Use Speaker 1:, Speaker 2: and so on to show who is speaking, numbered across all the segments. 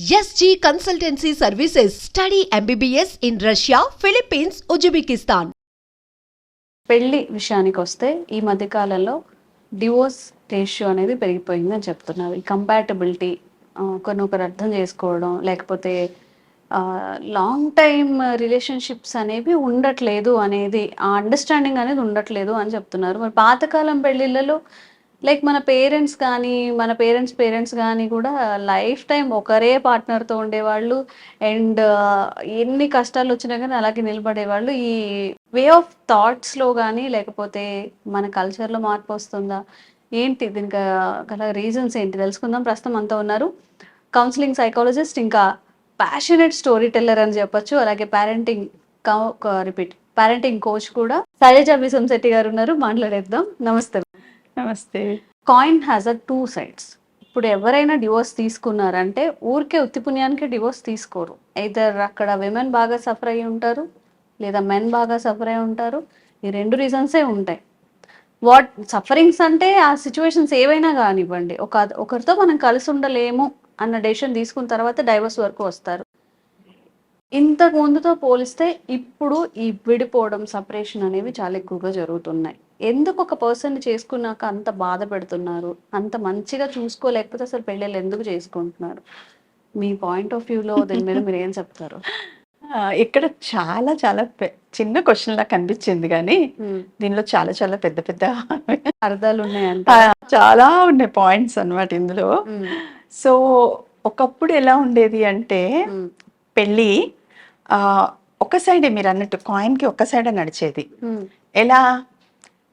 Speaker 1: SG Consultancy Services. Study MBBS in Russia, Philippines, Uzbekistan.
Speaker 2: పెళ్లి విషయానికి వస్తే ఈ మధ్య కాలంలో డివోర్స్ రేషియో అనేది పెరిగిపోయిందని చెప్తున్నారు. ఈ కంపాటబిలిటీ ఒకరినొకరు అర్థం చేసుకోవడం, లేకపోతే లాంగ్ టైమ్ రిలేషన్షిప్స్ అనేవి ఉండట్లేదు అనేది, ఆ అండర్స్టాండింగ్ అనేది ఉండట్లేదు అని చెప్తున్నారు. మరి పాతకాలం పెళ్ళిళ్ళలో లైక్ మన పేరెంట్స్ కానీ, మన పేరెంట్స్ కానీ కూడా లైఫ్ టైం ఒకరే పార్ట్నర్తో ఉండేవాళ్ళు. అండ్ ఎన్ని కష్టాలు వచ్చినా కానీ అలాగే నిలబడేవాళ్ళు. ఈ వే ఆఫ్ థాట్స్లో కానీ, లేకపోతే మన కల్చర్లో మార్పు వస్తుందా ఏంటి, దీనికి గల రీజన్స్ ఏంటి తెలుసుకుందాం. ప్రస్తుతం అంతా ఉన్నారు కౌన్సిలింగ్ సైకాలజిస్ట్, ఇంకా ప్యాషనెట్ స్టోరీ టెల్లర్ అని చెప్పొచ్చు, అలాగే పేరెంటింగ్ కోచ్ కూడా శైలజ విశంశెట్టి గారు ఉన్నారు. మాట్లాడేద్దాం. నమస్తే.
Speaker 3: నమస్తే.
Speaker 2: Coin has a two sides. ఇప్పుడు ఎవరైనా డివోర్స్ తీసుకున్నారంటే ఊరికే ఉత్తిపుణ్యానికి డివోర్స్ తీసుకోరు. ఐదర్ అక్కడ విమెన్ బాగా సఫర్ అయ్యి ఉంటారు, లేదా మెన్ బాగా సఫర్ అయి ఉంటారు. ఈ రెండు రీజన్సే ఉంటాయి. వాట్ సఫరింగ్స్ అంటే ఆ సిచ్యువేషన్స్ ఏవైనా కానివ్వండి, ఒకరితో మనం కలిసి ఉండలేము అన్న డెసిషన్ తీసుకున్న తర్వాత డైవర్స్ వరకు వస్తారు. ఇంతకు ముందుతో పోలిస్తే ఇప్పుడు ఈ విడిపోవడం, సపరేషన్ అనేవి చాలా ఎక్కువగా జరుగుతున్నాయి. ఎందుకు ఒక పర్సన్ చేసుకున్నాక అంత బాధ పెడుతున్నారు, అంత మంచిగా చూసుకోలేకపోతే అసలు పెళ్ళిళ్ళు ఎందుకు చేసుకుంటున్నారు? మీ పాయింట్ ఆఫ్ వ్యూలో దీని మీద మీరు ఏం చెప్తారు?
Speaker 3: ఇక్కడ చాలా చాలా చిన్న క్వశ్చన్ లా కనిపించింది, కానీ దీనిలో చాలా చాలా పెద్ద పెద్ద
Speaker 2: అర్థాలు ఉన్నాయంట.
Speaker 3: చాలా ఉన్నాయి పాయింట్స్ అన్నమాట ఇందులో. సో ఒకప్పుడు ఎలా ఉండేది అంటే పెళ్ళి ఒక సైడే, మీరు అన్నట్టు కాయిన్ కి ఒక సైడే నడిచేది. ఎలా?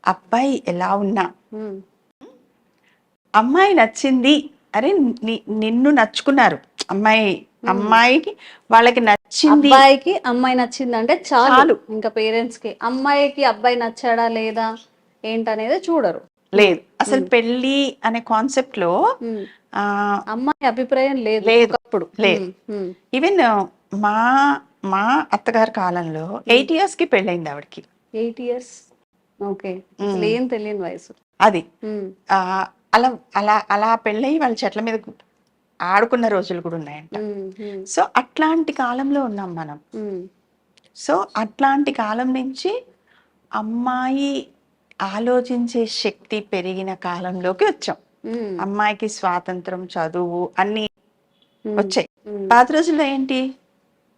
Speaker 3: అబ్బాయి ఎలా ఉన్నా, అమ్మాయి నచ్చింది, అరే నిన్ను నచ్చుకున్నారు, అమ్మాయికి వాళ్ళకి నచ్చింది,
Speaker 2: అబ్బాయికి అమ్మాయి నచ్చింది అంటే చాలు. ఇంకా పేరెంట్స్ కి అమ్మాయికి అబ్బాయి నచ్చాడా లేదా ఏంటనేది చూడరు.
Speaker 3: లేదు, అసలు పెళ్లి అనే కాన్సెప్ట్ లో
Speaker 2: అమ్మాయి అభిప్రాయం లేదు.
Speaker 3: లేదు. ఈవెన్ మా అత్తగారి కాలంలో 8 years కి పెళ్ళైంది ఆవిడకి.
Speaker 2: 8 years? ఓకే. ఏం తెలియని వయసు
Speaker 3: అది. అలా అలా అలా పెళ్ళయి వాళ్ళ చెట్ల మీద ఆడుకున్న రోజులు కూడా ఉన్నాయంట. సో అట్లాంటి కాలంలో ఉన్నాం మనం. సో అట్లాంటి కాలం నుంచి అమ్మాయి ఆలోచించే శక్తి పెరిగిన కాలంలోకి వచ్చాం. అమ్మాయికి స్వాతంత్రం, చదువు అన్ని వచ్చాయి. పాత రోజుల్లో ఏంటి,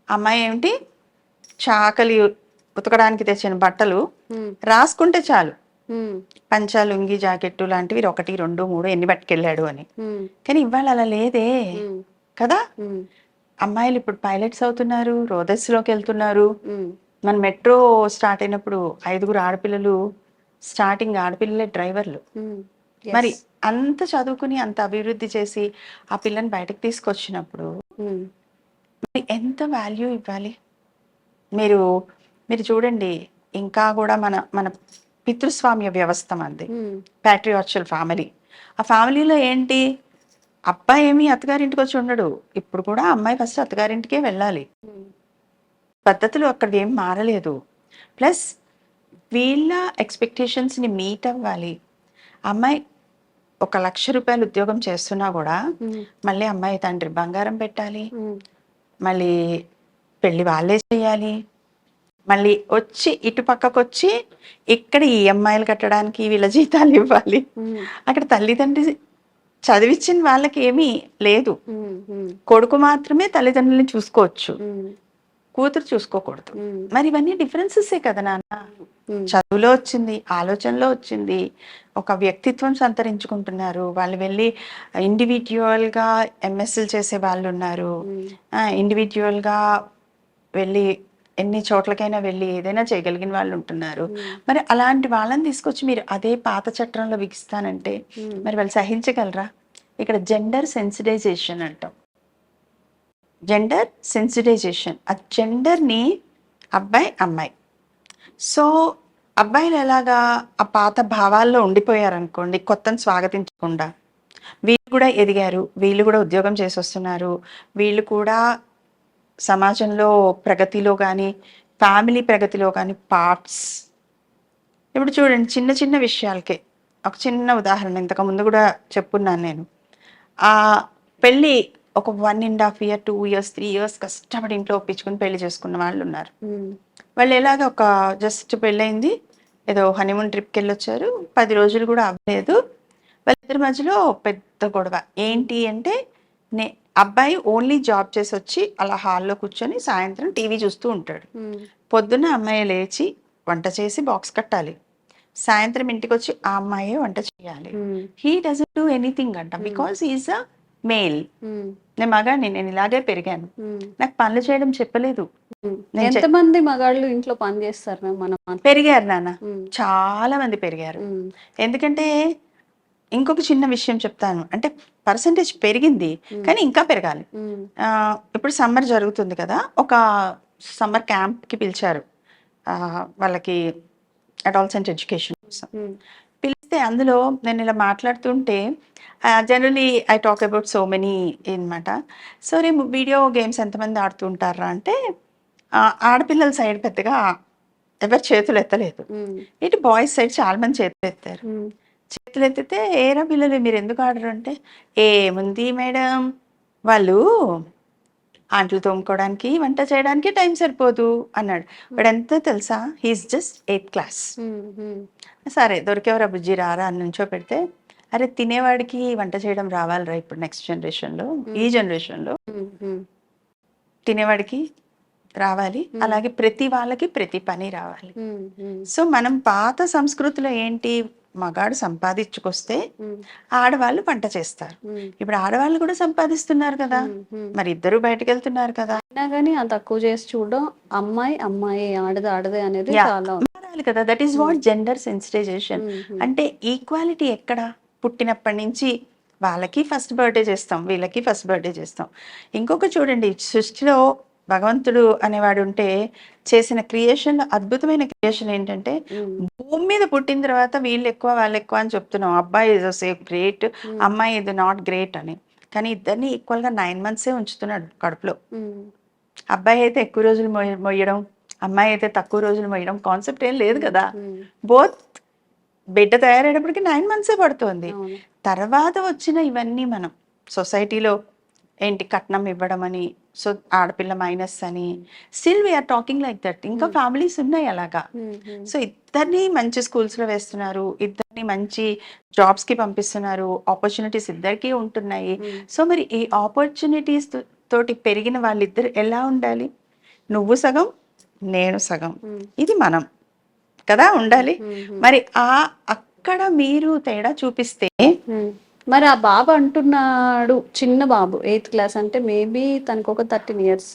Speaker 3: అమ్మాయి ఏమిటి, చాకలి ఉతకడానికి తెచ్చిన బట్టలు రాసుకుంటే చాలు, పంచా, లుంగి, జాకెట్టు లాంటివి 1, 2, 3 ఎన్ని పట్టుకెళ్ళాడు అని. కానీ ఇవాళ అలా లేదే కదా. అమ్మాయిలు ఇప్పుడు పైలట్స్ అవుతున్నారు, రోదస్లోకి వెళ్తున్నారు. మన మెట్రో స్టార్ట్ అయినప్పుడు 5 ఆడపిల్లలు, స్టార్టింగ్ ఆడపిల్లలే డ్రైవర్లు. మరి అంత చదువుకుని అంత అభివృద్ధి చేసి ఆ పిల్లని బయటకు తీసుకొచ్చినప్పుడు మరి ఎంత వాల్యూ ఇవ్వాలి? మీరు చూడండి, ఇంకా కూడా మన పితృస్వామ్య వ్యవస్థ మంది, ప్యాట్రియార్చల్ ఫ్యామిలీ. ఆ ఫ్యామిలీలో ఏంటి, అబ్బాయి ఏమి అత్తగారింటికి వచ్చి ఉండడు. ఇప్పుడు కూడా అమ్మాయి ఫస్ట్ అత్తగారింటికే వెళ్ళాలి. పద్ధతులు అక్కడ ఏం మారలేదు. ప్లస్ వీళ్ళ ఎక్స్పెక్టేషన్స్ని మీట్ అవ్వాలి. అమ్మాయి 1,00,000 రూపాయలు ఉద్యోగం చేస్తున్నా కూడా మళ్ళీ అమ్మాయి తండ్రి బంగారం పెట్టాలి, మళ్ళీ పెళ్లి వాళ్ళే చేయాలి, మళ్ళీ వచ్చి ఇటు పక్కకు వచ్చి ఇక్కడ ఈఎంఐలు కట్టడానికి వీళ్ళ జీతాలు ఇవ్వాలి. అక్కడ తల్లిదండ్రి చదివించిన వాళ్ళకి ఏమీ లేదు. కొడుకు మాత్రమే తల్లిదండ్రులని చూసుకోవచ్చు, కూతురు చూసుకోకూడదు. మరి ఇవన్నీ డిఫరెన్సెసే కదా నాన్న. చదువులో వచ్చింది, ఆలోచనలో వచ్చింది, ఒక వ్యక్తిత్వం సంతరించుకుంటున్నారు. వాళ్ళు వెళ్ళి ఇండివిజువల్గా ఎంఎస్ఎల్ చేసే వాళ్ళు ఉన్నారు, ఇండివిజువల్గా వెళ్ళి ఎన్ని చోట్లకైనా వెళ్ళి ఏదైనా చేయగలిగిన వాళ్ళు ఉంటున్నారు. మరి అలాంటి వాళ్ళని తీసుకొచ్చి మీరు అదే పాత చట్టంలో బిగిస్తానంటే మరి వాళ్ళు సహించగలరా? ఇక్కడ జెండర్ సెన్సిటైజేషన్ అంటాం. జెండర్ సెన్సిటైజేషన్, ఆ జెండర్ని అబ్బాయి అమ్మాయి. సో అబ్బాయిలు ఎలాగా ఆ పాత భావాల్లో ఉండిపోయారనుకోండి, కొత్తను స్వాగతించకుండా. వీళ్ళు కూడా ఎదిగారు, వీళ్ళు కూడా ఉద్యోగం చేసి వస్తున్నారు, వీళ్ళు కూడా సమాజంలో ప్రగతిలో కానీ ఫ్యామిలీ ప్రగతిలో కానీ పార్ట్స్. ఇప్పుడు చూడండి, చిన్న చిన్న విషయాలకే ఒక చిన్న ఉదాహరణ ఇంతకు ముందు కూడా చెప్పున్నాను నేను. ఆ పెళ్ళి ఒక 1.5 year 2 years 3 years కష్టపడి ఇంట్లో ఒప్పించుకుని పెళ్లి చేసుకున్న వాళ్ళు ఉన్నారు. వాళ్ళు ఎలాగ ఒక జస్ట్ పెళ్ళయింది, ఏదో హనీమూన్ ట్రిప్కి వెళ్ళొచ్చారు, 10 రోజులు కూడా అవ్వలేదు, వాళ్ళిద్దరి మధ్యలో పెద్ద గొడవ. ఏంటి అంటే అబ్బాయి ఓన్లీ జాబ్ చేసి వచ్చి అలా హాల్లో కూర్చొని సాయంత్రం టీవీ చూస్తూ ఉంటాడు. పొద్దున్న అమ్మాయి లేచి వంట చేసి బాక్స్ కట్టాలి, సాయంత్రం ఇంటికి వచ్చి ఆ అమ్మాయే వంట చేయాలి. హీ డజంట్ డూ ఎనీథింగ్ అంట, బికాస్ ఈజ్ అ మేల్. నేను మగాడిని, నేను ఇలాగే పెరిగాను, నాకు పనులు చేయడం చెప్పలేదు.
Speaker 2: ఎంతమంది మగాళ్ళు ఇంట్లో పని చేస్తారు? మనం
Speaker 3: పెరిగారు నాన్న, చాలా మంది పెరిగారు. ఎందుకంటే ఇంకొక చిన్న విషయం చెప్తాను, అంటే పర్సంటేజ్ పెరిగింది కానీ ఇంకా పెరగాలి. ఇప్పుడు సమ్మర్ జరుగుతుంది కదా, ఒక సమ్మర్ క్యాంప్కి పిలిచారు వాళ్ళకి అడాల్సెంట్ ఎడ్యుకేషన్ కోసం. పిలిస్తే అందులో నేను ఇలా మాట్లాడుతుంటే generally I talk about so many అనమాట. సో రేపు వీడియో గేమ్స్ ఎంతమంది ఆడుతుంటారా అంటే ఆడపిల్లల సైడ్ పెద్దగా ఎవరు చేతులు ఎత్తలేదు, ఇటు బాయ్స్ సైడ్ చాలా మంది చేతులు ఎత్తారు. చేతులు ఎత్తితే ఏరా పిల్లలు మీరు ఎందుకు ఆడరు అంటే, ఏముంది మేడం, వాళ్ళు ఆంట్లు తోముకోవడానికి వంట చేయడానికి టైం సరిపోదు అన్నాడు. వాడు ఎంత తెలుసా, హీఈస్ జస్ట్ 8th class. సరే దొరికేవరా బుజ్జి రారా అని నుంచో పెడితే, అరే తినేవాడికి వంట చేయడం రావాలిరా ఇప్పుడు నెక్స్ట్ జనరేషన్లో, ఈ జనరేషన్లో తినేవాడికి రావాలి, అలాగే ప్రతి వాళ్ళకి ప్రతి పని రావాలి. సో మనం పాత సంస్కృతిలో ఏంటి, మగాడు సంపాదించుకొస్తే ఆడవాళ్ళు వంట చేస్తారు. ఇప్పుడు ఆడవాళ్ళు కూడా సంపాదిస్తున్నారు కదా, మరి ఇద్దరు బయటకు వెళ్తున్నారు కదా.
Speaker 2: కానీ ఆ తక్కువ చేసి చూడడం, అమ్మాయి అమ్మాయి ఆడదే ఆడదే అనేది చాలా
Speaker 3: మారాలి కదా. That is what gender sensitization అంటే. ఈక్వాలిటీ ఎక్కడ, పుట్టినప్పటి నుంచి వాళ్ళకి ఫస్ట్ బర్త్డే చేస్తాం, వీళ్ళకి ఫస్ట్ బర్త్డే చేస్తాం. ఇంకొక చూడండి, సృష్టిలో భగవంతుడు అనేవాడు ఉంటే చేసిన క్రియేషన్, అద్భుతమైన క్రియేషన్ ఏంటంటే, భూమి మీద పుట్టిన తర్వాత వీళ్ళు ఎక్కువ వాళ్ళు ఎక్కువ అని చెప్తున్నాం, అబ్బాయి ఇస్ సేఫ్ గ్రేట్, అమ్మాయి ఇది నాట్ గ్రేట్ అని. కానీ ఇద్దరిని ఈక్వల్ గా 9 months ఉంచుతున్నాడు కడుపులో. అబ్బాయి అయితే ఎక్కువ రోజులు మొయ్యడం, అమ్మాయి అయితే తక్కువ రోజులు మొయ్యడం కాన్సెప్ట్ ఏం లేదు కదా. బోత్ బిడ్డ తయారయ్యేటప్పటికి 9 months పడుతుంది. తర్వాత వచ్చిన ఇవన్నీ మనం సొసైటీలో ఏంటి, కట్నం ఇవ్వడం అని, సో ఆడపిల్ల మైనస్ అని, still we are talking like that. ఇంకా ఫ్యామిలీస్ ఉన్నాయి అలాగా. సో ఇద్దరిని మంచి స్కూల్స్లో వేస్తున్నారు, ఇద్దరిని మంచి జాబ్స్కి పంపిస్తున్నారు, ఆపర్చునిటీస్ ఇద్దరికీ ఉంటున్నాయి. సో మరి ఈ ఆపర్చునిటీస్ తోటి పెరిగిన వాళ్ళిద్దరు ఎలా ఉండాలి, నువ్వు సగం నేను సగం, ఇది మనం కదా ఉండాలి. మరి అక్కడ మీరు తేడా చూపిస్తే,
Speaker 2: మరి ఆ బాబు అంటున్నాడు, చిన్న బాబు 8th class అంటే మేబీ తనకు ఒక 13 years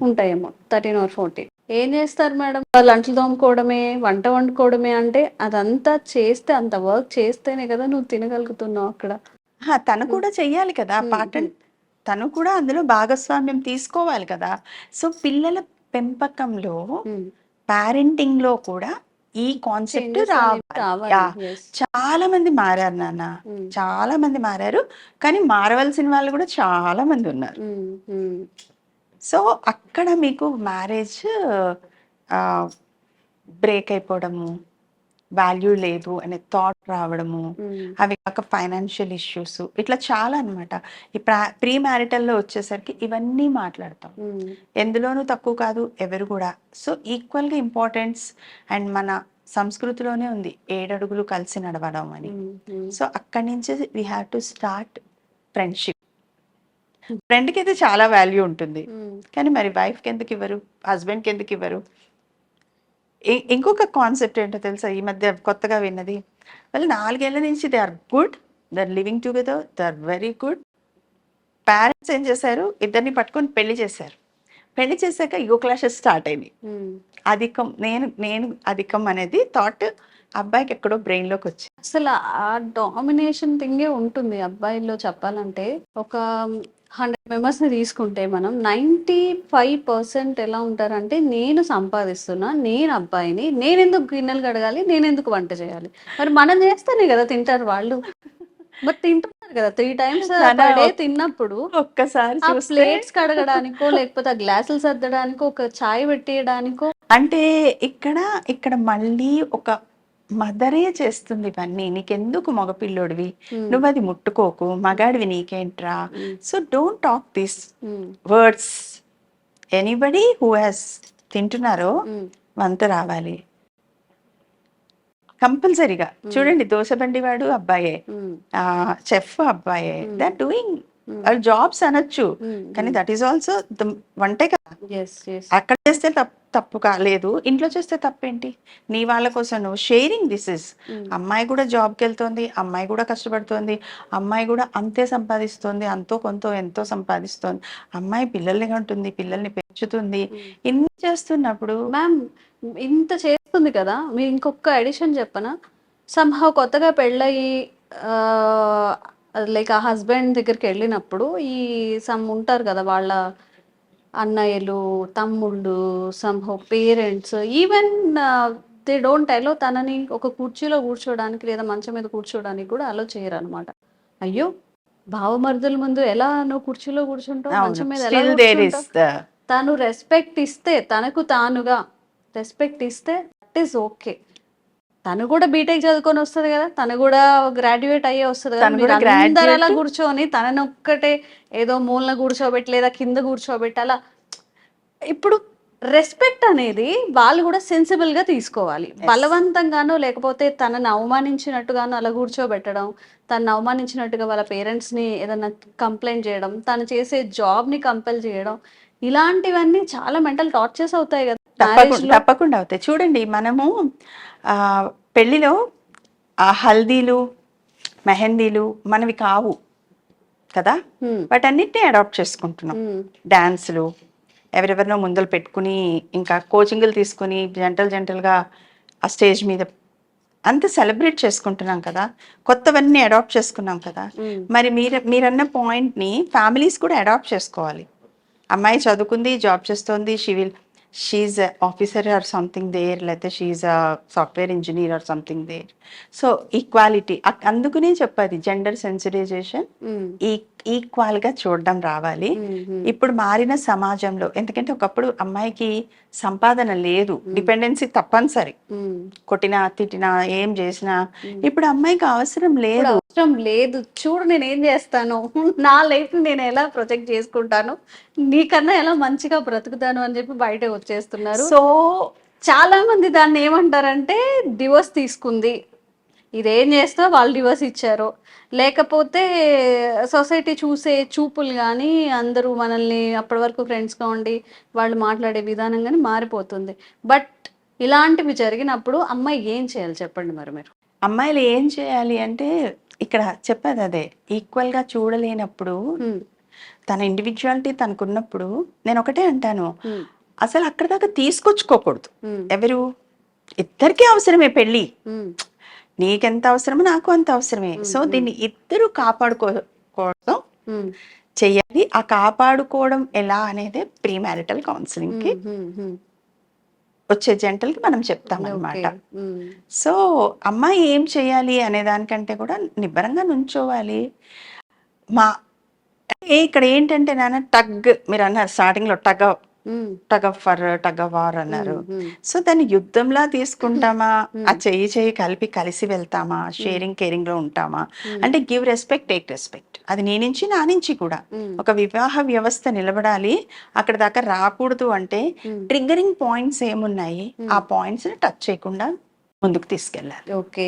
Speaker 2: ఉంటాయేమో, 13 or 14. ఏం చేస్తారు మేడం, వాళ్ళు అంట్లు తోముకోవడమే, వంట వండుకోవడమే అంటే అదంతా చేస్తే, అంత వర్క్ చేస్తేనే కదా నువ్వు తినగలుగుతున్నావు అక్కడ.
Speaker 3: తను కూడా చెయ్యాలి కదా పార్ట్, తను కూడా అందులో భాగస్వామ్యం తీసుకోవాలి కదా. సో పిల్లల పెంపకంలో, పేరెంటింగ్ లో కూడా ఈ కాన్సెప్ట్ రావాలి. చాలా మంది మారారు నాన్న, చాలా మంది మారారు, కానీ మారవలసిన వాళ్ళు కూడా చాలా మంది ఉన్నారు. సో అక్కడ మీకు మ్యారేజ్ బ్రేక్ అయిపోవడము, వాల్యూ లేదు అనే థాట్ రావడము, అవి కాక ఫైనాన్షియల్ ఇష్యూస్, ఇట్లా చాలా అనమాట. ఈ ప్రీ మ్యారిటల్లో వచ్చేసరికి ఇవన్నీ మాట్లాడతాం. ఎందులోనూ తక్కువ కాదు ఎవరు కూడా. సో ఈక్వల్గా ఇంపార్టెన్స్, అండ్ మన సంస్కృతిలోనే ఉంది 7 అడుగులు కలిసి నడవడం అని. సో అక్కడి నుంచి we have to start friendship. ఫ్రెండ్కి అయితే చాలా వాల్యూ ఉంటుంది, కానీ మరి వైఫ్కి ఎందుకు ఇవ్వరు, హస్బెండ్కి ఎందుకు ఇవ్వరు? ఇంకొక కాన్సెప్ట్ ఏంటో తెలుసా, ఈ మధ్య కొత్తగా విన్నది, వాళ్ళు 4 ఏళ్ల నుంచి they are good, they are living together, they are very good. Parents ఏం చేశారు, ఇద్దరిని పట్టుకొని పెళ్లి చేశారు. పెళ్లి చేశాక యుగ క్లాషెస్ స్టార్ట్ అయినాయి. అధికం, నేను అధికం అనేది థాట్ అబ్బాయికి ఎక్కడో బ్రెయిన్ లోకి వచ్చింది.
Speaker 2: అసలు ఆ డామినేషన్ థింగే ఉంటుంది అబ్బాయిల్లో. చెప్పాలంటే ఒక 100 members ని తీసుకుంటే మనం 95% ఎలా ఉంటారంటే, నేను సంపాదిస్తున్నా, నేను అబ్బాయిని, నేనెందుకు గిన్నెలు కడగాలి, నేనెందుకు వంట చేయాలి, మరి మనం చేస్తేనే కదా తింటారు వాళ్ళు. బట్ తింటున్నారు కదా 3 times per day. తిన్నప్పుడు
Speaker 3: ఒక్కసారి
Speaker 2: ప్లేట్స్ కడగడానికో, లేకపోతే ఆ గ్లాసులు సర్దడానికో, ఒక చాయ్ పెట్టేయడానికో.
Speaker 3: అంటే ఇక్కడ మళ్ళీ ఒక మదరే చేస్తుంది ఇవన్నీ. నీకెందుకు మగపిల్లోడివి, నువ్వు అది ముట్టుకోకు, మగాడివి నీకేంట్రా. So don't talk this words. Anybody who has తింటున్నారో వంత రావాలి కంపల్సరీగా. చూడండి, దోశ బండి వాడు అబ్బాయే, చెఫ్ అబ్బాయే, దే ఆర్ డూయింగ్ జాబ్స్ అనొచ్చు, కానీ దట్ ఈస్ ఆల్సో వంటే కదా. అక్కడ చేస్తే తప్పు కాలేదు, ఇంట్లో చేస్తే తప్పేంటి? నీ వాళ్ళ కోసం నువ్వు షేరింగ్ దిస్ ఇస్. అమ్మాయి కూడా జాబ్కి వెళ్తుంది, అమ్మాయి కూడా కష్టపడుతుంది, అమ్మాయి కూడా అంతే సంపాదిస్తుంది, అంతో కొంత ఎంతో సంపాదిస్తుంది, అమ్మాయి పిల్లల్ని కంటుంది, పిల్లల్ని పెంచుతుంది. ఇన్ని చేస్తున్నప్పుడు
Speaker 2: మ్యామ్ ఇంత చేస్తుంది కదా, మీరు ఇంకొక ఎడిషన్ చెప్పనా? సంహవ్ కొత్తగా పెళ్ళయి లైక్ ఆ హస్బెండ్ దగ్గరికి వెళ్ళినప్పుడు ఈ సమ్ ఉంటారు కదా వాళ్ళ అన్నయ్యలు, తమ్ముళ్ళు, somehow parents, even they don't allow తనని ఒక కుర్చీలో కూర్చోడానికి లేదా మంచం మీద కూర్చోడానికి కూడా అలో చేయరు అనమాట. అయ్యో, బావమరుదుల ముందు ఎలా నువ్వు కుర్చీలో కూర్చుంటావు, మంచం మీద ఎలా కూర్చుంటావు? తను రెస్పెక్ట్ ఇస్తే, తనకు తానుగా రెస్పెక్ట్ ఇస్తే దట్ ఈస్ ఓకే. తను కూడా బీటెక్ చదువుకొని వస్తుంది కదా, తను కూడా గ్రాడ్యుయేట్ అయ్యే వస్తుంది కదా. మీరు అందరూ అలా కూర్చొని తనని ఒక్కటే ఏదో మూలన కూర్చోబెట్టి లేదా కింద కూర్చోబెట్టి అలా, ఇప్పుడు రెస్పెక్ట్ అనేది వాళ్ళు కూడా సెన్సిబుల్ గా తీసుకోవాలి. బలవంతంగానో లేకపోతే తనని అవమానించినట్టుగానో అలా కూర్చోబెట్టడం, తనని అవమానించినట్టుగా వాళ్ళ పేరెంట్స్ ని ఏదైనా కంప్లైంట్ చేయడం, తను చేసే జాబ్ ని కంపెల్ చేయడం, ఇలాంటివన్నీ చాలా మెంటల్ టార్చర్స్ అవుతాయి కదా.
Speaker 3: తప్పకుండా అవుతాయి. చూడండి, మనము పెళ్ళిలో ఆ హల్దీలు, మెహందీలు మనవి కావు కదా, వాటన్నిటిని అడాప్ట్ చేసుకుంటున్నాం. డాన్సులు ఎవరెవరినో ముందలు పెట్టుకుని, ఇంకా కోచింగ్లు తీసుకుని జంటలుగా ఆ స్టేజ్ మీద అంత సెలబ్రేట్ చేసుకుంటున్నాం కదా, కొత్తవన్నీ అడాప్ట్ చేసుకున్నాం కదా. మరి మీరన్న పాయింట్ని ఫ్యామిలీస్ కూడా అడాప్ట్ చేసుకోవాలి. అమ్మాయి చదువుకుంది, జాబ్ చేస్తోంది, she officer or something there, లేకపోతే she software engineer or something there. So equality, అందుకునే చెప్పాలి జెండర్ సెన్సిటైజేషన్ ఈక్వల్గా చూడడం రావాలి ఇప్పుడు మారిన సమాజంలో. ఎందుకంటే ఒకప్పుడు అమ్మాయికి సంపాదన లేదు, డిపెండెన్సీ తప్పనిసరి, కొట్టినా తిట్టినా ఏం చేసినా. ఇప్పుడు అమ్మాయికి అవసరం లేదు.
Speaker 2: చూడు నేను ఏం చేస్తాను, నా లైఫ్ నేను ఎలా ప్రొజెక్ట్ చేసుకుంటాను, నీకన్నా ఎలా మంచిగా బ్రతుకుతాను అని చెప్పి బయట వచ్చేస్తున్నారు.
Speaker 3: సో
Speaker 2: చాలా మంది దాన్ని ఏమంటారంటే డివోర్స్ తీసుకుంది, ఇదేం చేస్తా వాళ్ళు డివోర్స్ ఇచ్చారు, లేకపోతే సొసైటీ చూసే చూపులు కానీ అందరూ మనల్ని అప్పటి వరకు ఫ్రెండ్స్గా ఉండి వాళ్ళు మాట్లాడే విధానం కానీ మారిపోతుంది. బట్ ఇలాంటివి జరిగినప్పుడు అమ్మాయి ఏం చేయాలి చెప్పండి మరి మీరు?
Speaker 3: అమ్మాయిలు ఏం చేయాలి అంటే, ఇక్కడ చెప్పేది అదే, ఈక్వల్గా చూడలేనప్పుడు, తన ఇండివిజువాలిటీ తనకున్నప్పుడు, నేను ఒకటే అంటాను, అసలు అక్కడ దాకా తీసుకొచ్చుకోకూడదు. ఎవరు ఇద్దరికీ అవసరమే పెళ్ళి, నీకెంత అవసరమో నాకు అంత అవసరమే. సో దీన్ని ఇద్దరు కాపాడుకోవడం చెయ్యాలి. ఆ కాపాడుకోవడం ఎలా అనేది ప్రీ మ్యారిటల్ కౌన్సిలింగ్ కి వచ్చే జంటలకి మనం చెప్తాం అనమాట. సో అమ్మాయి ఏం చేయాలి అనే దానికంటే కూడా నిబ్బరంగా నుంచోవాలి. ఇక్కడ ఏంటంటే నాన్న మీరు అన్నారు స్టార్టింగ్ లో టగ్ ఆఫ్ వార్ అన్నారు. సో దాన్ని యుద్ధంలా తీసుకుంటామా, ఆ చెయ్యి కలిసి వెళ్తామా, షేరింగ్ కేరింగ్ లో ఉంటామా అంటే గివ్ రెస్పెక్ట్, టేక్ రెస్పెక్ట్. అది నీ నుంచి నా నుంచి కూడా. ఒక వివాహ వ్యవస్థ నిలబడాలి, అక్కడ దాకా రాకూడదు అంటే ట్రిగ్గరింగ్ పాయింట్స్ ఏమున్నాయి, ఆ పాయింట్స్ ని టచ్ చేయకుండా ముందుకు తీసుకెళ్ళాలి.
Speaker 2: ఓకే,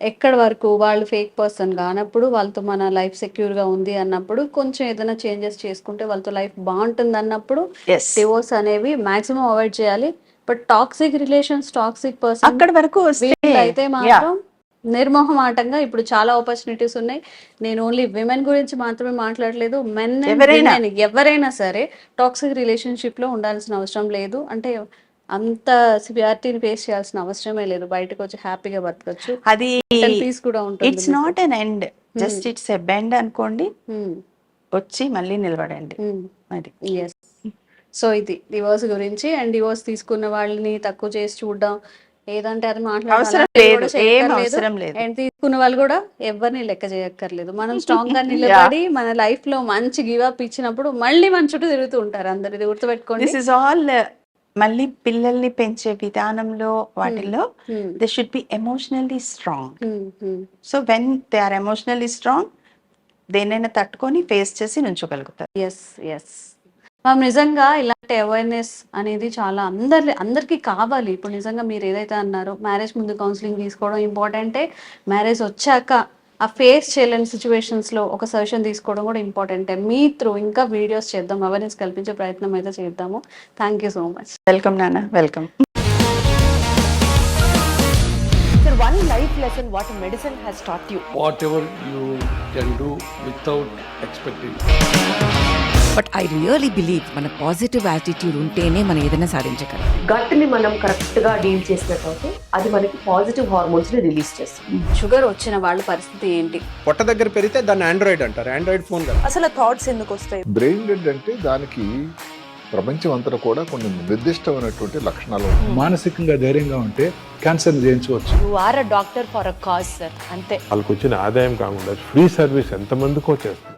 Speaker 2: ఎక్కడి వరకు వాళ్ళు ఫేక్ పర్సన్ కానప్పుడు, వాళ్ళతో మన లైఫ్ సెక్యూర్ గా ఉంది అన్నప్పుడు, కొంచెం ఏదైనా చేంజెస్ చేసుకుంటే వాళ్ళతో లైఫ్ బాగుంటుంది అన్నప్పుడు డివోర్స్ అనేవి మాక్సిమం అవాయిడ్ చేయాలి. But toxic relations, toxic person
Speaker 3: అక్కడ వరకు
Speaker 2: అయితే మాత్రం నిర్మోహమాటంగా ఇప్పుడు చాలా ఆపర్చునిటీస్ ఉన్నాయి. నేను ఓన్లీ విమెన్ గురించి మాత్రమే మాట్లాడలేదు, మెన్ ఎవరైనా సరే టాక్సిక్ రిలేషన్షిప్ లో ఉండాల్సిన అవసరం లేదు. అంటే అంత సివియారిటీని ఫేస్ చేయాల్సిన అవసరమే లేదు, బయటకు వచ్చి హ్యాపీగా బతకచ్చు.
Speaker 3: అది
Speaker 2: పీస్ కూడా ఉంటుంది.
Speaker 3: It's not an end, just it's a bend అనుకోండి, వచ్చి మళ్ళీ నిలబడండి. అది
Speaker 2: సో ఇది డివోర్స్ గురించి. అండ్ డివోర్స్ తీసుకున్న వాళ్ళని తక్కువ చేసి చూడడం, ఏదంటే అది మాట్లాడాలి. అండ్ తీసుకున్న వాళ్ళు కూడా ఎవరిని లెక్క చేయక్కర్లేదు. మనం స్ట్రాంగ్ గా నిలబడి మన లైఫ్ లో మంచి గివ్ అప్ ఇచ్చినప్పుడు మళ్ళీ మన చుట్టూ తిరుగుతూ ఉంటారు అందరు. ఇది గుర్తుపెట్టుకోండి.
Speaker 3: దిస్ ఇస్ ఆల్ మళ్ళీ పిల్లల్ని పెంచే విధానంలో వాటిల్లో they should be emotionally strong. So when they are emotionally strong దేనైనా తట్టుకొని ఫేస్ చేసి నుంచోగలుగుతారు.
Speaker 2: ఎస్ ఎస్ మ్యామ్, నిజంగా ఇలాంటి అవేర్నెస్ అనేది చాలా అందరికీ కావాలి. ఇప్పుడు నిజంగా మీరు ఏదైతే అన్నారో మ్యారేజ్ ముందు కౌన్సిలింగ్ తీసుకోవడం ఇంపార్టెంటే, మ్యారేజ్ వచ్చాక ఆ ఫేస్ చేయలేని సిచ్యువేషన్స్లో ఒక సజెషన్ తీసుకోవడం కూడా ఇంపార్టెంటే. మీ త్రూ ఇంకా వీడియోస్ చేద్దాం, అవేర్నెస్ కల్పించే ప్రయత్నం అయితే చేద్దాము. Thank you so much.
Speaker 3: Welcome నాన్న, welcome.
Speaker 4: Sir, one life lesson what medicine has taught you.
Speaker 5: Whatever you can do without expecting.
Speaker 6: But I really believe మన పాజిటివ్ యాటిట్యూడ్ ఉంటేనే మనం ఏదైనా సాధించగలం.
Speaker 4: గట్ ని మనం కరెక్ట్ గా డీల్ చేసినట్లయితే అది మనకి పాజిటివ్ హార్మోన్స్ ని రిలీజ్ చేస్తుంది.
Speaker 2: షుగర్ వచ్చిన వాళ్ళ పరిస్థితి ఏంటి?
Speaker 7: పొట్ట దగ్గర పెరిగితే దాన్ని ఆండ్రాయిడ్ అంటారు, ఆండ్రాయిడ్ ఫోన్ కదా.
Speaker 4: అసలు థాట్స్ ఎందుకు వస్తాయి?
Speaker 8: బ్రెయిన్ డెడ్ అంటే దానికి ప్రపంచం అంతా కూడా కొన్ని నిర్దిష్టమైనటువంటి లక్షణాలు ఉన్నాయి.
Speaker 9: మానసికంగా ధైర్యంగా ఉంటే క్యాన్సర్ జయించవచ్చు.
Speaker 4: You are a doctor for a cause sir, అంతే.
Speaker 10: వాళ్ళకి వచ్చిన ఆదాయం కాకుండా ఫ్రీ సర్వీస్ ఎంతమందికో చేస్తుంది.